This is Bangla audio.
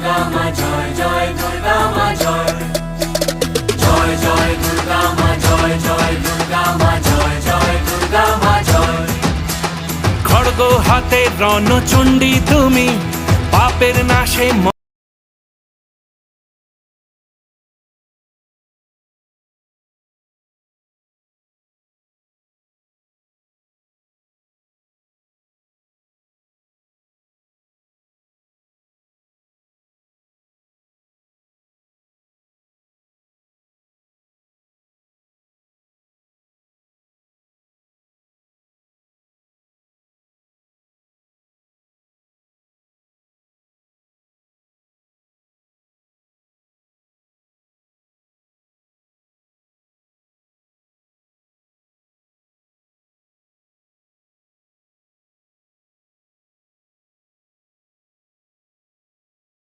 দুর্গা মা জয়, জয় দুর্গা মা জয়, জয় জয় দুর্গা মা জয়, জয় দুর্গা মা জয়, জয় দুর্গা মা জয়। খড়গ হাতে রণচণ্ডী তুমি, পাপের নাশে